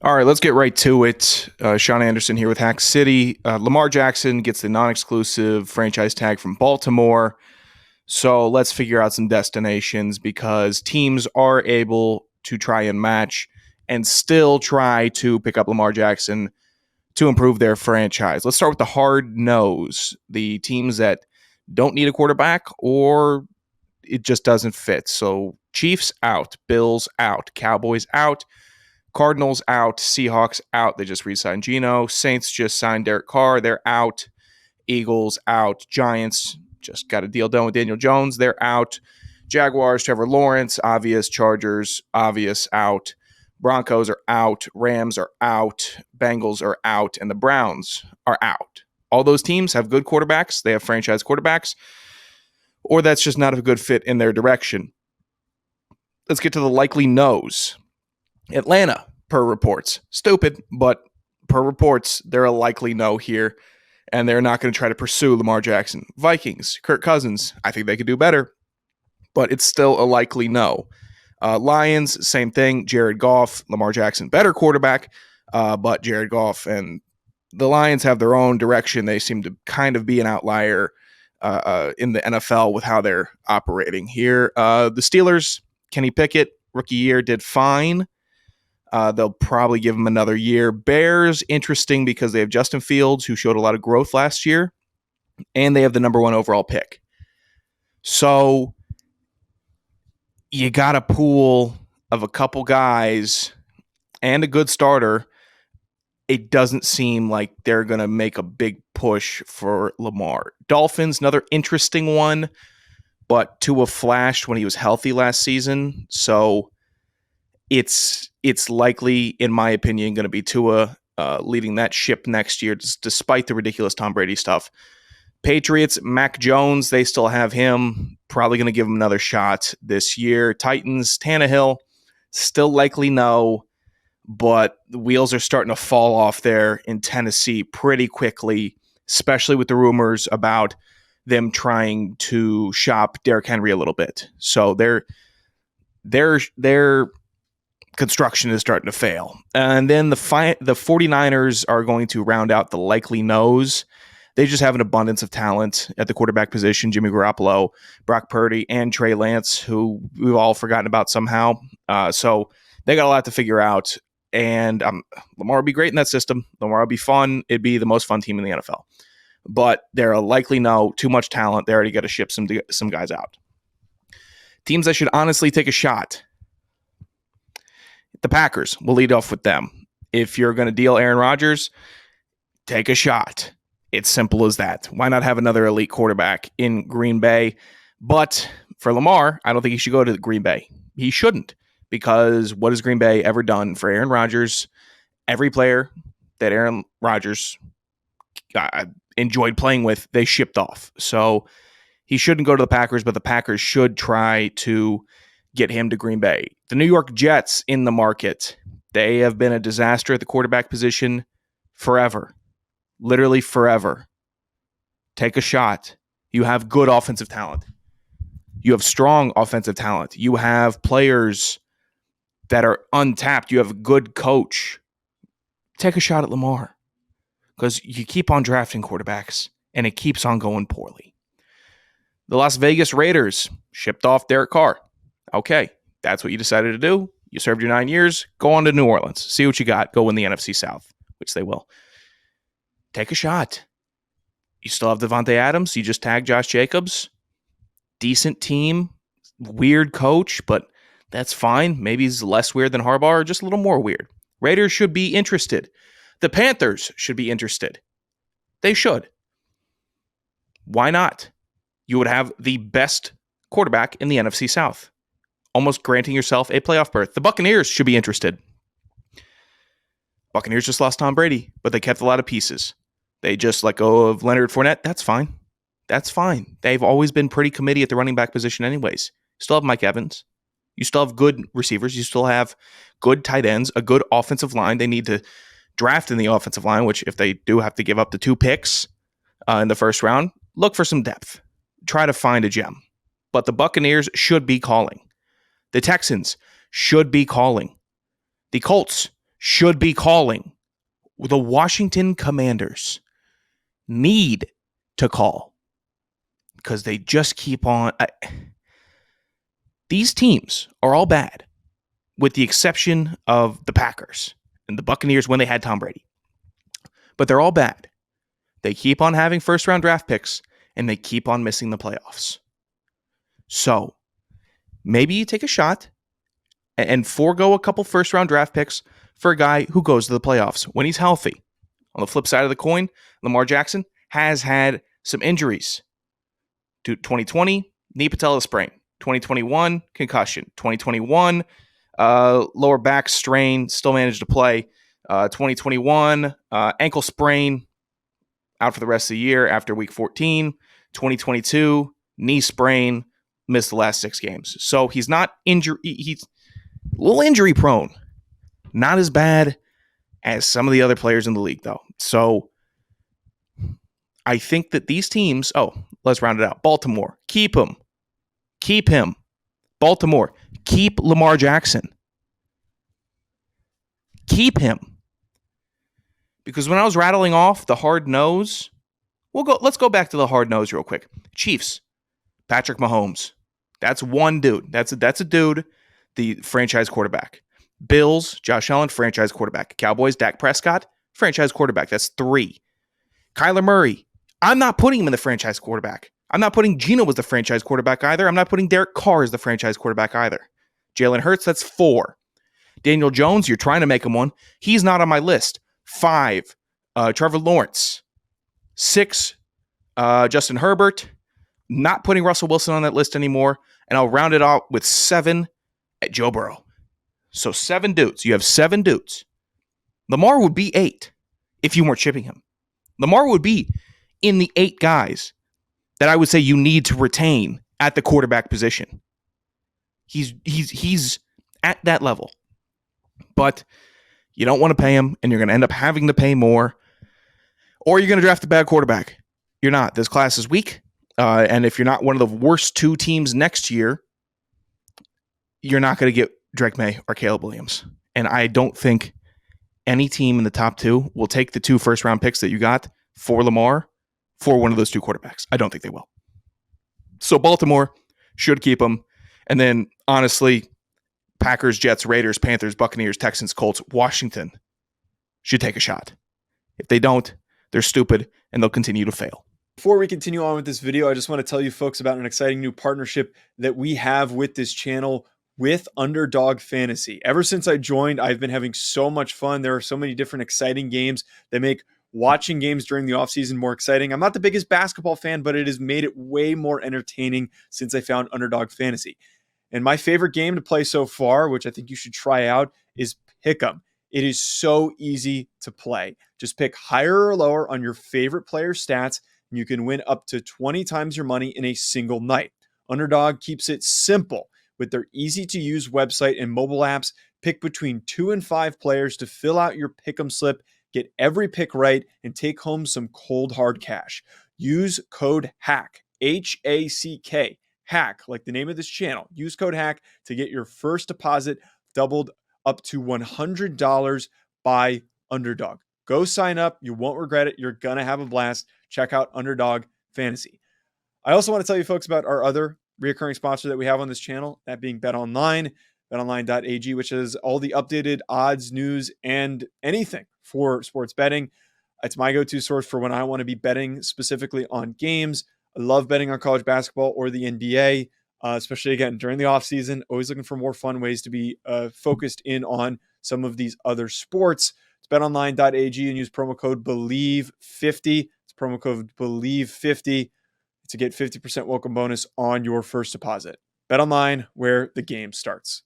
All right, let's get right to it. Sean Anderson here with Hack City. Lamar Jackson gets the non-exclusive franchise tag from Baltimore. So let's figure out some destinations because teams are able to try and match and still try to pick up Lamar Jackson to improve their franchise. Let's start with the hard nose, the teams that don't need a quarterback or it just doesn't fit. So Chiefs out, Bills out, Cowboys out, Cardinals out, Seahawks out. They just re-signed Geno. Saints just signed Derek Carr. They're out. Eagles out. Giants just got a deal done with Daniel Jones. They're out. Jaguars, Trevor Lawrence, obvious. Chargers, obvious, out. Broncos are out. Rams are out. Bengals are out. And the Browns are out. All those teams have good quarterbacks. They have franchise quarterbacks. Or that's just not a good fit in their direction. Let's get to the likely no's. Atlanta, per reports. Stupid, but per reports, they're a likely no here, and they're not going to try to pursue Lamar Jackson. Vikings, Kirk Cousins, I think they could do better, but it's still a likely no. Lions, same thing. Jared Goff, Lamar Jackson, better quarterback, but Jared Goff and the Lions have their own direction. They seem to kind of be an outlier in the NFL with how they're operating here. The Steelers, Kenny Pickett, rookie year, did fine. They'll probably give him another year. Bears, interesting because they have Justin Fields, who showed a lot of growth last year, and they have the number one overall pick. So you got a pool of a couple guys and a good starter. It doesn't seem like they're going to make a big push for Lamar. Dolphins, another interesting one, but Tua flashed when he was healthy last season. So it's likely, in my opinion, going to be Tua leading that ship next year, despite the ridiculous Tom Brady stuff. Patriots, Mac Jones, they still have him. Probably going to give him another shot this year. Titans, Tannehill, still likely no, but the wheels are starting to fall off there in Tennessee pretty quickly, especially with the rumors about them trying to shop Derrick Henry a little bit. So their construction is starting to fail. And then the 49ers are going to round out the likely no's. They just have an abundance of talent at the quarterback position. Jimmy Garoppolo, Brock Purdy, and Trey Lance, who we've all forgotten about somehow. So they got a lot to figure out. And Lamar would be great in that system. Lamar would be fun. It'd be the most fun team in the NFL. But they're a likely no. Too much talent. They already got to ship some guys out. Teams that should honestly take a shot. The Packers, will lead off with them. If you're going to deal Aaron Rodgers, take a shot. It's simple as that. Why not have another elite quarterback in Green Bay? But for Lamar, I don't think he should go to Green Bay. He shouldn't, because what has Green Bay ever done for Aaron Rodgers? Every player that Aaron Rodgers enjoyed playing with, they shipped off. So he shouldn't go to the Packers, but the Packers should try to get him to Green Bay. The New York Jets in the market. They have been a disaster at the quarterback position forever. Literally forever. Take a shot. You have good offensive talent. You have strong offensive talent. You have players that are untapped. You have a good coach. Take a shot at Lamar, because you keep on drafting quarterbacks and it keeps on going poorly. The Las Vegas Raiders shipped off Derek Carr. Okay, that's what you decided to do. You served your 9 years. Go on to New Orleans. See what you got. Go win the NFC South, which they will. Take a shot. You still have Devontae Adams. You just tagged Josh Jacobs. Decent team. Weird coach, but that's fine. Maybe he's less weird than Harbaugh, or just a little more weird. Raiders should be interested. The Panthers should be interested. They should. Why not? You would have the best quarterback in the NFC South, almost granting yourself a playoff berth. The Buccaneers should be interested. Buccaneers just lost Tom Brady, but they kept a lot of pieces. They just let go of Leonard Fournette. That's fine. That's fine. They've always been pretty committee at the running back position anyways. You still have Mike Evans. You still have good receivers. You still have good tight ends, a good offensive line. They need to draft in the offensive line, which if they do have to give up the 2 picks in the first round, look for some depth. Try to find a gem. But the Buccaneers should be calling. The Texans should be calling. The Colts should be calling. The Washington Commanders need to call because they just keep on. These teams are all bad, with the exception of the Packers and the Buccaneers when they had Tom Brady. But they're all bad. They keep on having first-round draft picks, and they keep on missing the playoffs. So maybe you take a shot and forego a couple first-round draft picks for a guy who goes to the playoffs when he's healthy. On the flip side of the coin, Lamar Jackson has had some injuries. 2020, knee patella sprain. 2021, concussion. 2021, lower back strain, still managed to play. 2021, ankle sprain, out for the rest of the year after week 14. 2022, knee sprain, missed the last 6 games. So he's not injury. He's a little injury prone. Not as bad as some of the other players in the league, though. So I think that these teams, let's round it out. Baltimore, keep him. Keep him. Baltimore, keep Lamar Jackson. Keep him. Because when I was rattling off the hard nose, let's go back to the hard nose real quick. Chiefs, Patrick Mahomes. That's one dude. That's a dude, the franchise quarterback. Bills, Josh Allen, franchise quarterback. Cowboys, Dak Prescott, franchise quarterback. That's 3. Kyler Murray, I'm not putting him in the franchise quarterback. I'm not putting Geno as the franchise quarterback either. I'm not putting Derek Carr as the franchise quarterback either. Jalen Hurts, that's 4. Daniel Jones, you're trying to make him one. He's not on my list. 5, Trevor Lawrence. 6, Justin Herbert. Not putting Russell Wilson on that list anymore. And I'll round it out with 7 at Joe Burrow. So 7 dudes. You have 7 dudes. Lamar would be 8 if you weren't shipping him. Lamar would be in the 8 guys that I would say you need to retain at the quarterback position. He's at that level. But you don't want to pay him, and you're going to end up having to pay more, or you're going to draft a bad quarterback. You're not. This class is weak, and if you're not one of the worst 2 teams next year, you're not going to get Drake May or Caleb Williams. And I don't think any team in the top 2 will take the 2 first-round picks that you got for Lamar for one of those 2 quarterbacks. I don't think they will. So Baltimore should keep him. And then, honestly, Packers, Jets, Raiders, Panthers, Buccaneers, Texans, Colts, Washington should take a shot. If they don't, they're stupid and they'll continue to fail. Before we continue on with this video, I just want to tell you folks about an exciting new partnership that we have with this channel with Underdog Fantasy. Ever since I joined, I've been having so much fun. There are so many different exciting games that make watching games during the offseason more exciting. I'm not the biggest basketball fan, but it has made it way more entertaining since I found Underdog Fantasy. And my favorite game to play so far, which I think you should try out, is Pick'em. It is so easy to play. Just pick higher or lower on your favorite player's stats, and you can win up to 20 times your money in a single night. Underdog keeps it simple with their easy-to-use website and mobile apps. Pick between 2 and 5 players to fill out your Pick'em slip, get every pick right, and take home some cold, hard cash. Use code HACK, H-A-C-K, HACK, like the name of this channel. Use code HACK to get your first deposit doubled up to $100 by Underdog. Go sign up. You won't regret it. You're going to have a blast. Check out Underdog Fantasy. I also want to tell you folks about our other recurring sponsor that we have on this channel, that being BetOnline, betonline.ag, which is all the updated odds, news, and anything for sports betting. It's my go-to source for when I want to be betting specifically on games. I love betting on college basketball or the NBA, especially, again, during the offseason. Always looking for more fun ways to be focused in on some of these other sports. It's betonline.ag and use promo code BELIEVE50. It's promo code BELIEVE50 to get 50% welcome bonus on your first deposit. BetOnline, where the game starts.